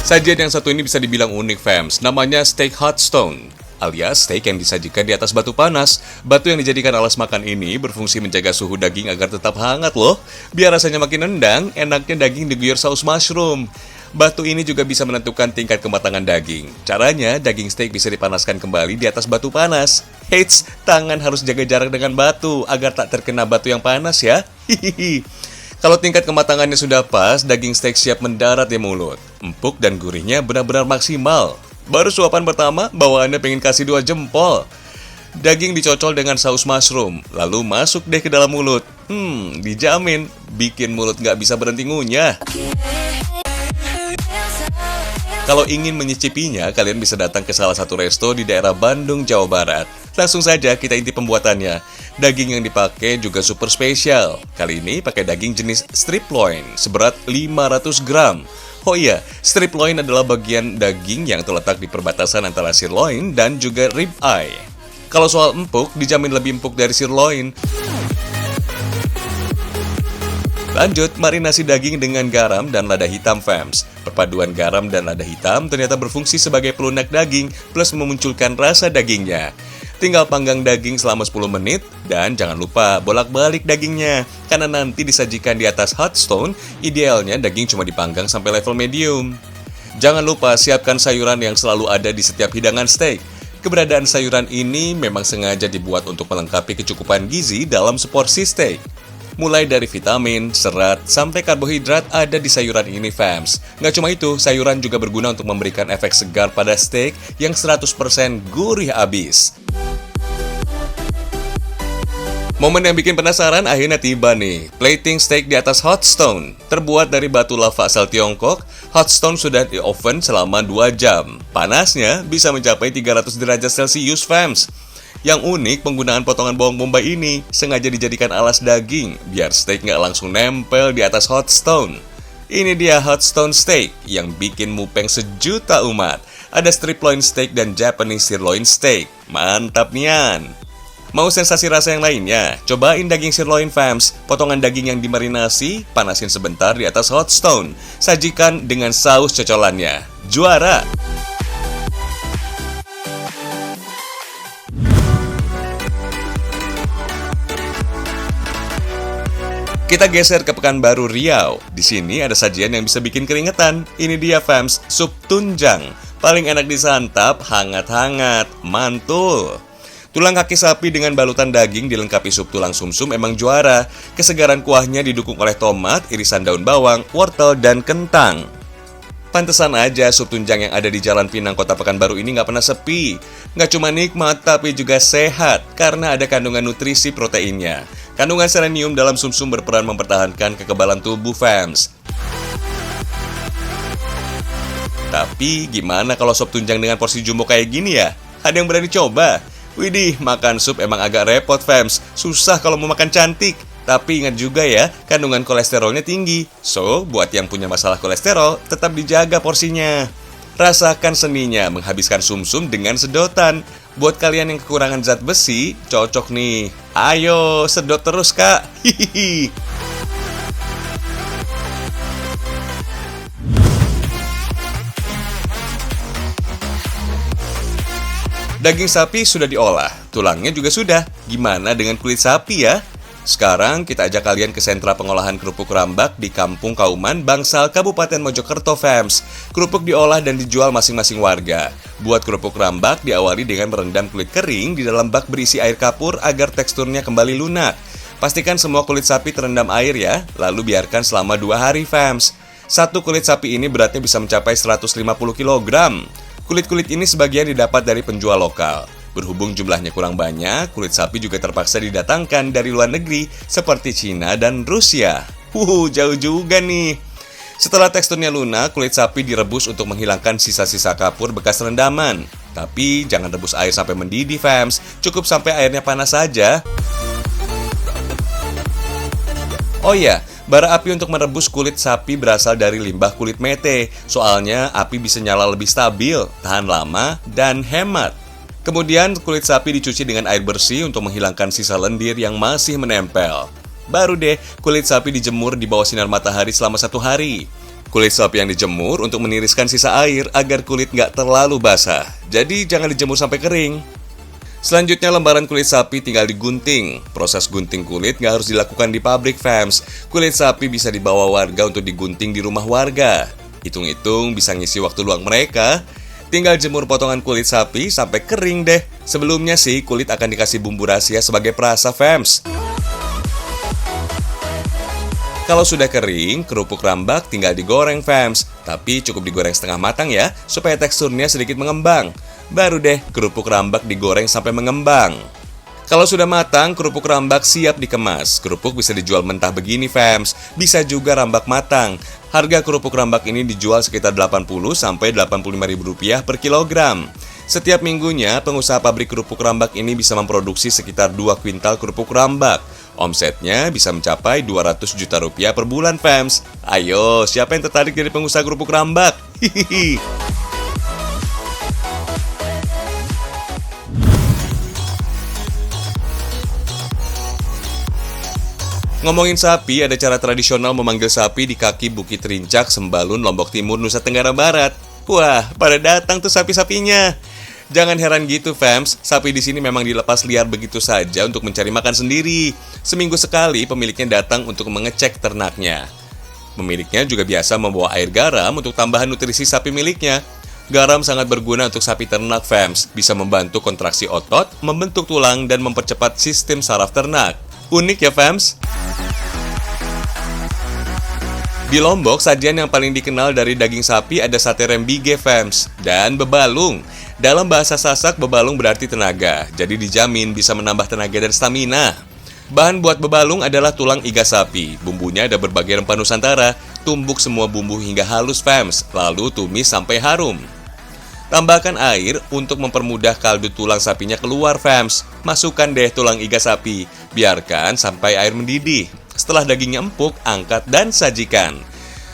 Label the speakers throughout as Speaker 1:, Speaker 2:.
Speaker 1: Sajian yang satu ini bisa dibilang unik, fams. Namanya steak hot stone, alias steak yang disajikan di atas batu panas. Batu yang dijadikan alas makan ini berfungsi menjaga suhu daging agar tetap hangat loh. Biar rasanya makin nendang, enaknya daging diguyur saus mushroom. Batu ini juga bisa menentukan tingkat kematangan daging. Caranya, daging steak bisa dipanaskan kembali di atas batu panas. Eits, tangan harus jaga jarak dengan batu agar tak terkena batu yang panas ya. Hihihi. Kalau tingkat kematangannya sudah pas, daging steak siap mendarat di mulut. Empuk dan gurihnya benar-benar maksimal. Baru suapan pertama, bawaannya pengen kasih 2 jempol. Daging dicocol dengan saus mushroom, lalu masuk deh ke dalam mulut. Dijamin, bikin mulut nggak bisa berhenti ngunyah. Kalau ingin menyicipinya, kalian bisa datang ke salah satu resto di daerah Bandung, Jawa Barat. Langsung saja kita intip pembuatannya. Daging yang dipakai juga super spesial. Kali ini pakai daging jenis strip loin seberat 500 gram. Oh iya, strip loin adalah bagian daging yang terletak di perbatasan antara sirloin dan juga rib eye. Kalau soal empuk, dijamin lebih empuk dari sirloin. Lanjut, marinasi daging dengan garam dan lada hitam, fams. Perpaduan garam dan lada hitam ternyata berfungsi sebagai pelunak daging plus memunculkan rasa dagingnya. Tinggal panggang daging selama 10 menit dan jangan lupa bolak-balik dagingnya. Karena nanti disajikan di atas hot stone, idealnya daging cuma dipanggang sampai level medium. Jangan lupa siapkan sayuran yang selalu ada di setiap hidangan steak. Keberadaan sayuran ini memang sengaja dibuat untuk melengkapi kecukupan gizi dalam seporsi steak. Mulai dari vitamin, serat, sampai karbohidrat ada di sayuran ini, fams. Nggak cuma itu, sayuran juga berguna untuk memberikan efek segar pada steak yang 100% gurih abis. Momen yang bikin penasaran akhirnya tiba nih. Plating steak di atas hot stone. Terbuat dari batu lava asal Tiongkok, hot stone sudah di oven selama 2 jam. Panasnya bisa mencapai 300 derajat Celcius, fams. Yang unik, penggunaan potongan bawang bombay ini sengaja dijadikan alas daging, biar steak nggak langsung nempel di atas hot stone. Ini dia hot stone steak yang bikin mupeng sejuta umat. Ada strip loin steak dan Japanese sirloin steak. Mantap nian! Mau sensasi rasa yang lainnya? Cobain daging sirloin, fams. Potongan daging yang dimarinasi, panasin sebentar di atas hot stone. Sajikan dengan saus cocolannya. Juara! Kita geser ke Pekanbaru, Riau. Di sini ada sajian yang bisa bikin keringetan. Ini dia, fams, sup tunjang. Paling enak disantap, hangat-hangat, mantul. Tulang kaki sapi dengan balutan daging dilengkapi sup tulang sumsum emang juara. Kesegaran kuahnya didukung oleh tomat, irisan daun bawang, wortel, dan kentang. Pantesan aja sup tunjang yang ada di Jalan Pinang, Kota Pekanbaru ini nggak pernah sepi. Nggak cuma nikmat, tapi juga sehat karena ada kandungan nutrisi proteinnya. Kandungan selenium dalam sumsum berperan mempertahankan kekebalan tubuh, fams. Tapi gimana kalau sop tunjang dengan porsi jumbo kayak gini ya? Ada yang berani coba? Widih, makan sup emang agak repot, fams. Susah kalau mau makan cantik. Tapi ingat juga ya, kandungan kolesterolnya tinggi. So, buat yang punya masalah kolesterol, tetap dijaga porsinya. Rasakan seninya menghabiskan sumsum dengan sedotan. Buat kalian yang kekurangan zat besi, cocok nih. Ayo, sedot terus, Kak. Hihihi. Daging sapi sudah diolah, tulangnya juga sudah. Gimana dengan kulit sapi ya? Sekarang kita ajak kalian ke sentra pengolahan kerupuk rambak di Kampung Kauman, Bangsal, Kabupaten Mojokerto, fams. Kerupuk diolah dan dijual masing-masing warga. Buat kerupuk rambak diawali dengan merendam kulit kering di dalam bak berisi air kapur agar teksturnya kembali lunak. Pastikan semua kulit sapi terendam air ya, lalu biarkan selama 2 hari, fams. Satu kulit sapi ini beratnya bisa mencapai 150 kg. Kulit-kulit ini sebagian didapat dari penjual lokal. Berhubung jumlahnya kurang banyak, kulit sapi juga terpaksa didatangkan dari luar negeri seperti Cina dan Rusia. Jauh juga nih. Setelah teksturnya lunak, kulit sapi direbus untuk menghilangkan sisa-sisa kapur bekas rendaman. Tapi jangan rebus air sampai mendidih, fams. Cukup sampai airnya panas saja. Oh iya, bara api untuk merebus kulit sapi berasal dari limbah kulit mete. Soalnya api bisa nyala lebih stabil, tahan lama, dan hemat. Kemudian kulit sapi dicuci dengan air bersih untuk menghilangkan sisa lendir yang masih menempel. Baru deh kulit sapi dijemur di bawah sinar matahari selama 1 hari. Kulit sapi yang dijemur untuk meniriskan sisa air agar kulit nggak terlalu basah. Jadi jangan dijemur sampai kering. Selanjutnya lembaran kulit sapi tinggal digunting. Proses gunting kulit nggak harus dilakukan di pabrik, fams. Kulit sapi bisa dibawa warga untuk digunting di rumah warga. Hitung-hitung bisa ngisi waktu luang mereka. Tinggal jemur potongan kulit sapi sampai kering deh. Sebelumnya sih kulit akan dikasih bumbu rahasia sebagai perasa, fams. Kalau sudah kering, kerupuk rambak tinggal digoreng, fams. Tapi cukup digoreng setengah matang ya, supaya teksturnya sedikit mengembang. Baru deh kerupuk rambak digoreng sampai mengembang. Kalau sudah matang, kerupuk rambak siap dikemas. Kerupuk bisa dijual mentah begini, fams. Bisa juga rambak matang. Harga kerupuk rambak ini dijual sekitar Rp80-85.000 per kilogram. Setiap minggunya, pengusaha pabrik kerupuk rambak ini bisa memproduksi sekitar 2 kuintal kerupuk rambak. Omsetnya bisa mencapai Rp200 juta per bulan, fams. Ayo, siapa yang tertarik jadi pengusaha kerupuk rambak? Hihihi. Ngomongin sapi, ada cara tradisional memanggil sapi di kaki Bukit Rincak, Sembalun, Lombok Timur, Nusa Tenggara Barat. Wah, pada datang tuh sapi-sapinya. Jangan heran gitu, fams. Sapi di sini memang dilepas liar begitu saja untuk mencari makan sendiri. Seminggu sekali pemiliknya datang untuk mengecek ternaknya. Pemiliknya juga biasa membawa air garam untuk tambahan nutrisi sapi miliknya. Garam sangat berguna untuk sapi ternak, fams. Bisa membantu kontraksi otot, membentuk tulang, dan mempercepat sistem saraf ternak. Unik ya, fams? Di Lombok, sajian yang paling dikenal dari daging sapi ada sate rembige, fams, dan bebalung. Dalam bahasa Sasak, bebalung berarti tenaga, jadi dijamin bisa menambah tenaga dan stamina. Bahan buat bebalung adalah tulang iga sapi. Bumbunya ada berbagai rempah Nusantara. Tumbuk semua bumbu hingga halus, fams, lalu tumis sampai harum. Tambahkan air untuk mempermudah kaldu tulang sapinya keluar, fams. Masukkan deh tulang iga sapi, biarkan sampai air mendidih. Setelah dagingnya empuk, angkat dan sajikan.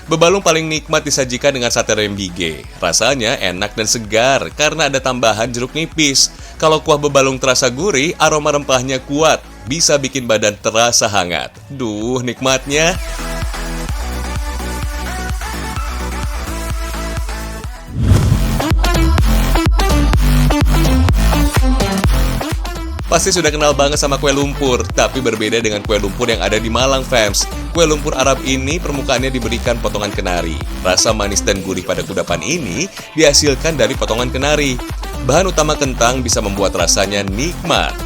Speaker 1: Bebalung paling nikmat disajikan dengan sate rembige. Rasanya enak dan segar karena ada tambahan jeruk nipis. Kalau kuah bebalung terasa gurih, aroma rempahnya kuat. Bisa bikin badan terasa hangat. Duh, nikmatnya. Pasti sudah kenal banget sama kue lumpur, tapi berbeda dengan kue lumpur yang ada di Malang, fams. Kue lumpur Arab ini permukaannya diberikan potongan kenari. Rasa manis dan gurih pada kudapan ini dihasilkan dari potongan kenari. Bahan utama kentang bisa membuat rasanya nikmat.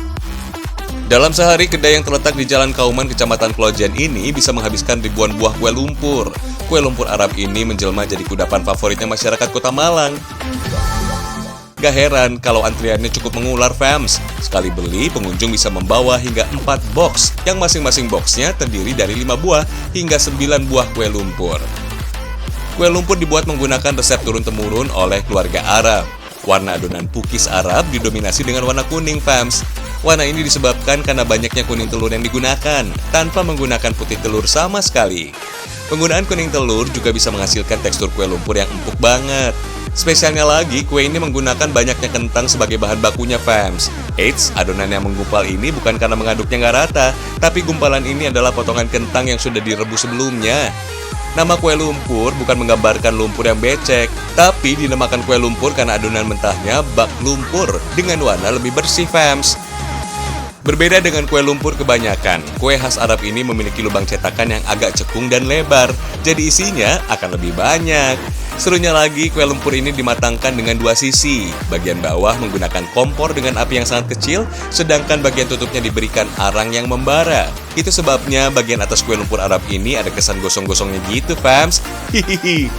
Speaker 1: Dalam sehari, kedai yang terletak di Jalan Kauman, Kecamatan Klojen ini bisa menghabiskan ribuan buah kue lumpur. Kue lumpur Arab ini menjelma jadi kudapan favoritnya masyarakat Kota Malang. Gak heran kalau antriannya cukup mengular, fams. Sekali beli, pengunjung bisa membawa hingga 4 box, yang masing-masing boxnya terdiri dari 5 buah hingga 9 buah kue lumpur. Kue lumpur dibuat menggunakan resep turun-temurun oleh keluarga Arab. Warna adonan pukis Arab didominasi dengan warna kuning, fams. Warna ini disebabkan karena banyaknya kuning telur yang digunakan, tanpa menggunakan putih telur sama sekali. Penggunaan kuning telur juga bisa menghasilkan tekstur kue lumpur yang empuk banget. Spesialnya lagi, kue ini menggunakan banyaknya kentang sebagai bahan bakunya, fams. Eits, adonan yang menggumpal ini bukan karena mengaduknya nggak rata, tapi gumpalan ini adalah potongan kentang yang sudah direbus sebelumnya. Nama kue lumpur bukan menggambarkan lumpur yang becek, tapi dinamakan kue lumpur karena adonan mentahnya bak lumpur dengan warna lebih bersih, fams. Berbeda dengan kue lumpur kebanyakan, kue khas Arab ini memiliki lubang cetakan yang agak cekung dan lebar, jadi isinya akan lebih banyak. Serunya lagi, kue lumpur ini dimatangkan dengan 2 sisi. Bagian bawah menggunakan kompor dengan api yang sangat kecil, sedangkan bagian tutupnya diberikan arang yang membara. Itu sebabnya bagian atas kue lumpur Arab ini ada kesan gosong-gosongnya gitu, fams. Hihihi.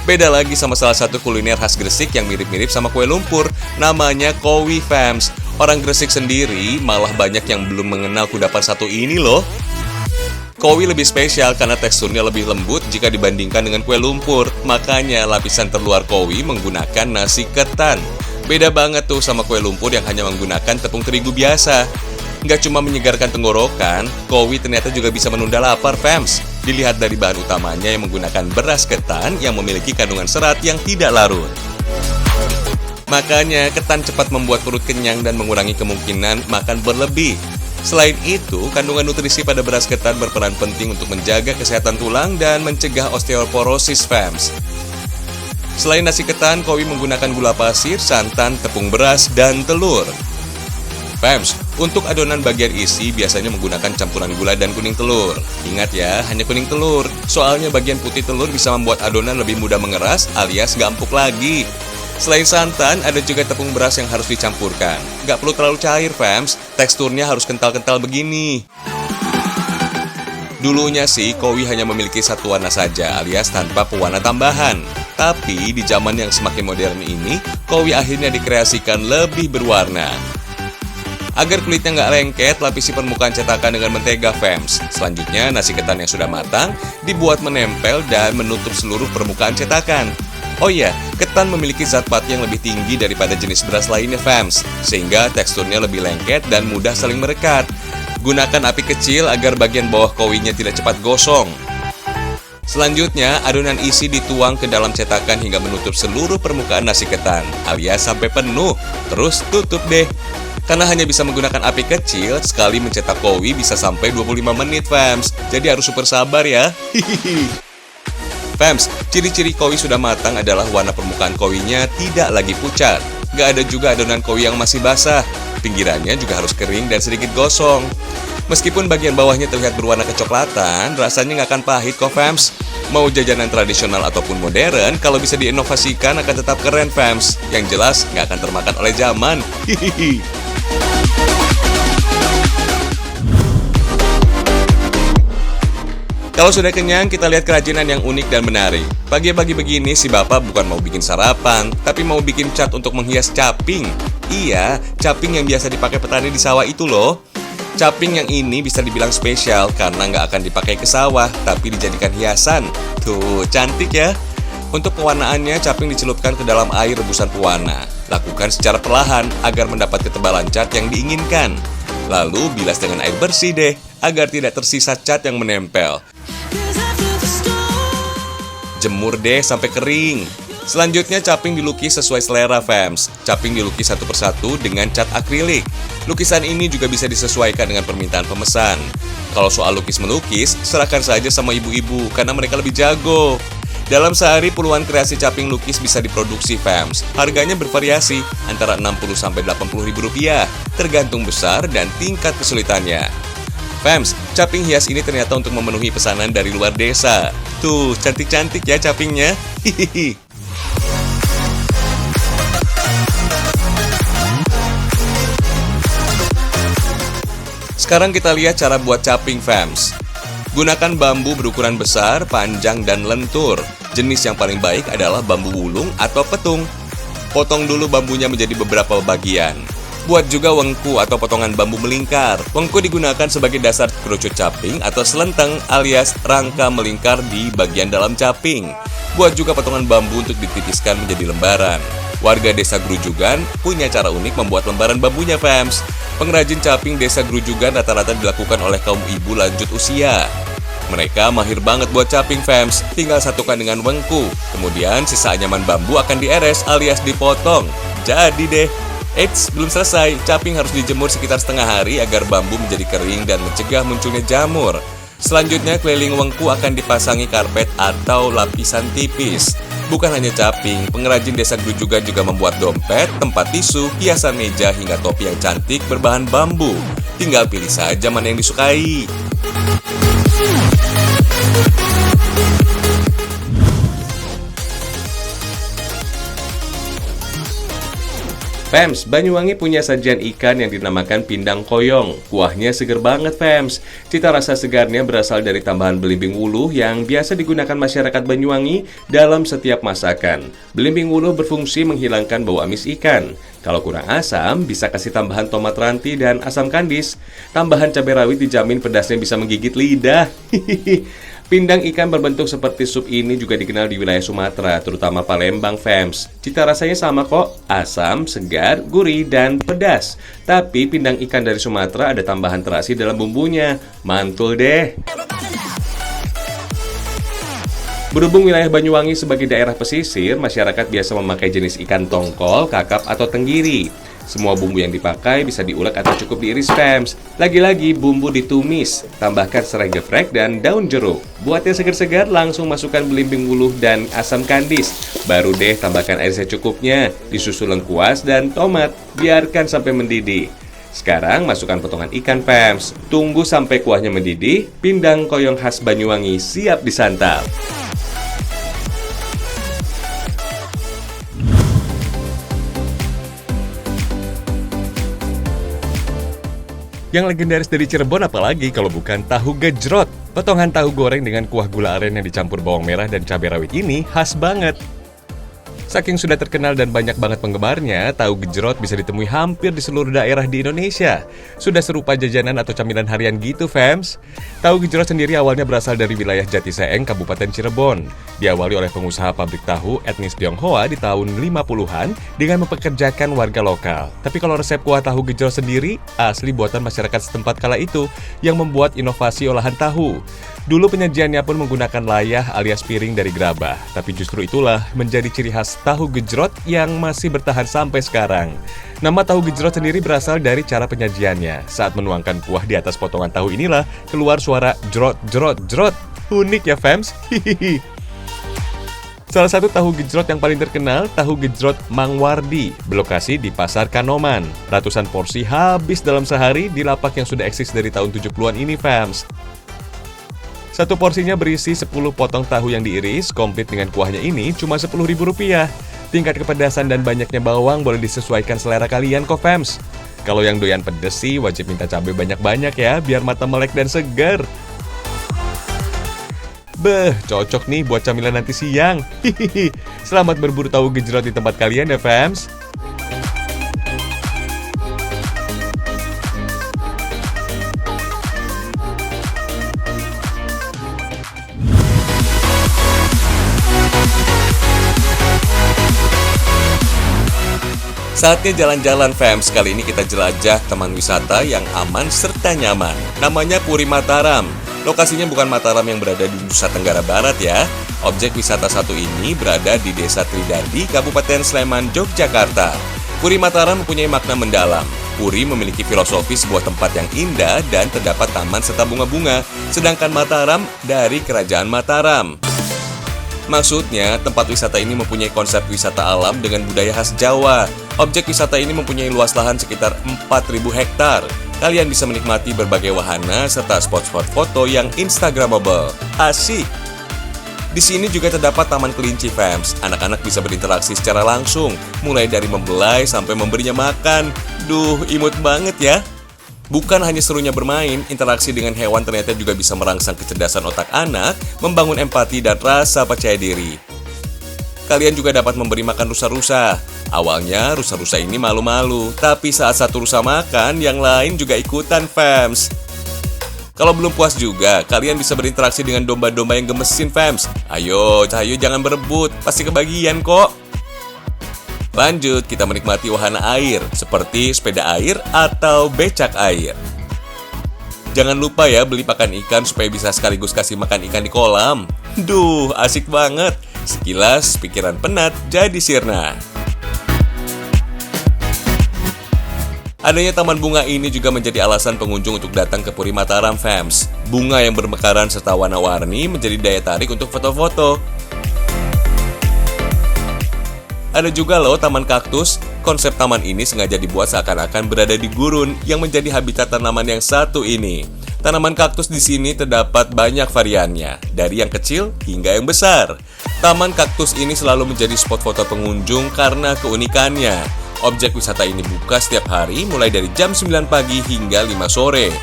Speaker 1: Beda lagi sama salah satu kuliner khas Gresik yang mirip-mirip sama kue lumpur, namanya kowi, fams. Orang Gresik sendiri malah banyak yang belum mengenal kudapan satu ini loh. Kowi lebih spesial karena teksturnya lebih lembut jika dibandingkan dengan kue lumpur. Makanya lapisan terluar kowi menggunakan nasi ketan. Beda banget tuh sama kue lumpur yang hanya menggunakan tepung terigu biasa. Nggak cuma menyegarkan tenggorokan, kowi ternyata juga bisa menunda lapar, fams. Dilihat dari bahan utamanya yang menggunakan beras ketan yang memiliki kandungan serat yang tidak larut. Makanya, ketan cepat membuat perut kenyang dan mengurangi kemungkinan makan berlebih. Selain itu, kandungan nutrisi pada beras ketan berperan penting untuk menjaga kesehatan tulang dan mencegah osteoporosis, fams. Selain nasi ketan, Kowi menggunakan gula pasir, santan, tepung beras, dan telur. Fams, untuk adonan bagian isi biasanya menggunakan campuran gula dan kuning telur. Ingat ya, hanya kuning telur. Soalnya bagian putih telur bisa membuat adonan lebih mudah mengeras alias gak empuk lagi. Selain santan, ada juga tepung beras yang harus dicampurkan. Gak perlu terlalu cair, fams. Teksturnya harus kental-kental begini. Dulunya sih, Kowi hanya memiliki satu warna saja, alias tanpa pewarna tambahan. Tapi, di zaman yang semakin modern ini, Kowi akhirnya dikreasikan lebih berwarna. Agar kulitnya nggak lengket, lapisi permukaan cetakan dengan mentega, fams. Selanjutnya, nasi ketan yang sudah matang dibuat menempel dan menutup seluruh permukaan cetakan. Oh iya, ketan memiliki zat pati yang lebih tinggi daripada jenis beras lainnya, fams, sehingga teksturnya lebih lengket dan mudah saling merekat. Gunakan api kecil agar bagian bawah kowinya tidak cepat gosong. Selanjutnya, adonan isi dituang ke dalam cetakan hingga menutup seluruh permukaan nasi ketan, alias sampai penuh. Terus tutup deh. Karena hanya bisa menggunakan api kecil, sekali mencetak kowi bisa sampai 25 menit, fams. Jadi harus super sabar ya. Fams, ciri-ciri kowi sudah matang adalah warna permukaan kowinya tidak lagi pucat. Gak ada juga adonan kowi yang masih basah. Pinggirannya juga harus kering dan sedikit gosong. Meskipun bagian bawahnya terlihat berwarna kecoklatan, rasanya gak akan pahit kok, fams. Mau jajanan tradisional ataupun modern, kalau bisa diinovasikan akan tetap keren, fams. Yang jelas gak akan termakan oleh zaman. Hihihi. Kalau sudah kenyang, kita lihat kerajinan yang unik dan menarik. Pagi-pagi begini, si bapak bukan mau bikin sarapan, tapi mau bikin cat untuk menghias caping. Iya, caping yang biasa dipakai petani di sawah itu loh. Caping yang ini bisa dibilang spesial karena nggak akan dipakai ke sawah, tapi dijadikan hiasan. Tuh, cantik ya. Untuk pewarnaannya, caping dicelupkan ke dalam air rebusan pewarna. Lakukan secara perlahan agar mendapat ketebalan cat yang diinginkan. Lalu bilas dengan air bersih deh, agar tidak tersisa cat yang menempel. Jemur deh sampai kering. Selanjutnya caping dilukis sesuai selera, fams. Caping dilukis satu persatu dengan cat akrilik. Lukisan ini juga bisa disesuaikan dengan permintaan pemesan. Kalau soal lukis-melukis, serahkan saja sama ibu-ibu karena mereka lebih jago. Dalam sehari puluhan kreasi caping lukis bisa diproduksi, fams. Harganya bervariasi antara 60–80 ribu rupiah, tergantung besar dan tingkat kesulitannya. Fams, caping hias ini ternyata untuk memenuhi pesanan dari luar desa. Tuh, cantik-cantik ya capingnya. Hihihi. Sekarang kita lihat cara buat caping, fams. Gunakan bambu berukuran besar, panjang, dan lentur. Jenis yang paling baik adalah bambu wulung atau petung. Potong dulu bambunya menjadi beberapa bagian. Buat juga wengku atau potongan bambu melingkar. Wengku digunakan sebagai dasar kerucut caping atau selenteng alias rangka melingkar di bagian dalam caping. Buat juga potongan bambu untuk ditipiskan menjadi lembaran. Warga desa Grujugan punya cara unik membuat lembaran bambunya, fams. Pengrajin caping desa Grujugan rata-rata dilakukan oleh kaum ibu lanjut usia. Mereka mahir banget buat caping, fams. Tinggal satukan dengan wengku. Kemudian sisa anyaman bambu akan dieres alias dipotong. Jadi deh. Eits, belum selesai. Caping harus dijemur sekitar setengah hari agar bambu menjadi kering dan mencegah munculnya jamur. Selanjutnya, keliling wengku akan dipasangi karpet atau lapisan tipis. Bukan hanya caping, pengrajin desa Grujugan juga membuat dompet, tempat tisu, hiasan meja, hingga topi yang cantik berbahan bambu. Tinggal pilih saja mana yang disukai. Fams, Banyuwangi punya sajian ikan yang dinamakan pindang koyong. Kuahnya seger banget, fams. Cita rasa segarnya berasal dari tambahan belimbing wuluh yang biasa digunakan masyarakat Banyuwangi dalam setiap masakan. Belimbing wuluh berfungsi menghilangkan bau amis ikan. Kalau kurang asam, bisa kasih tambahan tomat ranti dan asam kandis. Tambahan cabai rawit dijamin pedasnya bisa menggigit lidah. Pindang ikan berbentuk seperti sup ini juga dikenal di wilayah Sumatera, terutama Palembang, fams. Cita rasanya sama kok, asam, segar, gurih, dan pedas. Tapi pindang ikan dari Sumatera ada tambahan terasi dalam bumbunya. Mantul deh. Berhubung wilayah Banyuwangi sebagai daerah pesisir, masyarakat biasa memakai jenis ikan tongkol, kakap, atau tenggiri. Semua bumbu yang dipakai bisa diulek atau cukup diiris fams. Lagi-lagi bumbu ditumis, tambahkan serai geprek dan daun jeruk. Buat yang segar-segar, langsung masukkan belimbing wuluh dan asam kandis. Baru deh tambahkan air secukupnya, disusul lengkuas dan tomat. Biarkan sampai mendidih. Sekarang masukkan potongan ikan fams. Tunggu sampai kuahnya mendidih, pindang koyong khas Banyuwangi siap disantap. Yang legendaris dari Cirebon apalagi kalau bukan tahu gejrot. Potongan tahu goreng dengan kuah gula aren yang dicampur bawang merah dan cabai rawit ini khas banget. Saking sudah terkenal dan banyak banget penggemarnya, tahu gejrot bisa ditemui hampir di seluruh daerah di Indonesia. Sudah serupa jajanan atau camilan harian gitu, fams. Tahu gejrot sendiri awalnya berasal dari wilayah Jatiseeng, Kabupaten Cirebon. Diawali oleh pengusaha pabrik tahu etnis Tionghoa di tahun 50-an dengan mempekerjakan warga lokal. Tapi kalau resep kuah tahu gejrot sendiri, asli buatan masyarakat setempat kala itu yang membuat inovasi olahan tahu. Dulu penyajiannya pun menggunakan layah alias piring dari gerabah. Tapi justru itulah menjadi ciri khas tahu gejrot yang masih bertahan sampai sekarang. Nama tahu gejrot sendiri berasal dari cara penyajiannya. Saat menuangkan kuah di atas potongan tahu inilah keluar suara jrot jrot jrot. Unik ya fams? Hihihi. Salah satu tahu gejrot yang paling terkenal, tahu gejrot Mang Wardi, berlokasi di Pasar Kanoman. Ratusan porsi habis dalam sehari di lapak yang sudah eksis dari tahun 70-an ini fams. Satu porsinya berisi 10 potong tahu yang diiris, komplit dengan kuahnya ini cuma Rp10.000. Tingkat kepedasan dan banyaknya bawang boleh disesuaikan selera kalian kok fams. Kalau yang doyan pedes sih wajib minta cabai banyak-banyak ya, biar mata melek dan segar. Beh, cocok nih buat camilan nanti siang. Hihihi. Selamat berburu tahu gejrot di tempat kalian ya fams. Saatnya jalan-jalan fams. Kali ini kita jelajah taman wisata yang aman serta nyaman. Namanya Puri Mataram. Lokasinya bukan Mataram yang berada di Nusa Tenggara Barat ya. Objek wisata satu ini berada di Desa Tridadi, Kabupaten Sleman, Yogyakarta. Puri Mataram mempunyai makna mendalam. Puri memiliki filosofi sebuah tempat yang indah dan terdapat taman serta bunga-bunga. Sedangkan Mataram dari Kerajaan Mataram. Maksudnya, tempat wisata ini mempunyai konsep wisata alam dengan budaya khas Jawa. Objek wisata ini mempunyai luas lahan sekitar 4.000 hektar. Kalian bisa menikmati berbagai wahana serta spot-spot foto yang instagramable. Asik! Di sini juga terdapat taman kelinci fams. Anak-anak bisa berinteraksi secara langsung, mulai dari membelai sampai memberinya makan. Duh, imut banget ya! Bukan hanya serunya bermain, interaksi dengan hewan ternyata juga bisa merangsang kecerdasan otak anak, membangun empati dan rasa percaya diri. Kalian juga dapat memberi makan rusa-rusa. Awalnya rusa-rusa ini malu-malu, tapi saat satu rusa makan, yang lain juga ikutan fams. Kalau belum puas juga, kalian bisa berinteraksi dengan domba-domba yang gemesin fams. Ayo jangan berebut, pasti kebagian kok. Lanjut, kita menikmati wahana air, seperti sepeda air atau becak air. Jangan lupa ya beli pakan ikan supaya bisa sekaligus kasih makan ikan di kolam. Duh, asik banget. Sekilas, pikiran penat jadi sirna. Adanya taman bunga ini juga menjadi alasan pengunjung untuk datang ke Puri Mataram fams. Bunga yang bermekaran serta warna-warni menjadi daya tarik untuk foto-foto. Ada juga loh taman kaktus. Konsep taman ini sengaja dibuat seakan-akan berada di gurun yang menjadi habitat tanaman yang satu ini. Tanaman kaktus di sini terdapat banyak variannya, dari yang kecil hingga yang besar. Taman kaktus ini selalu menjadi spot foto pengunjung karena keunikannya. Objek wisata ini buka setiap hari mulai dari jam 9 pagi hingga 5 sore.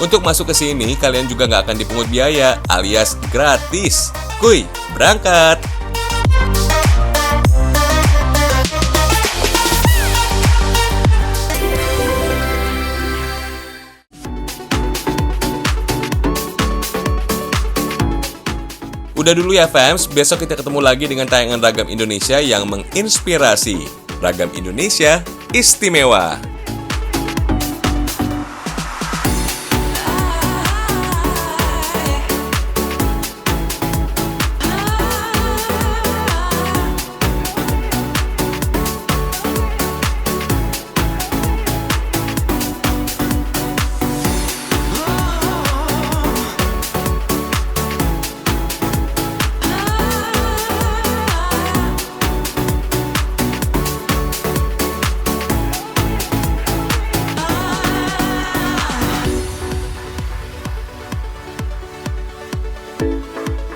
Speaker 1: Untuk masuk ke sini, kalian juga nggak akan dipungut biaya alias gratis. Kuy, berangkat! Udah dulu ya fams, besok kita ketemu lagi dengan tayangan Ragam Indonesia yang menginspirasi. Ragam Indonesia istimewa.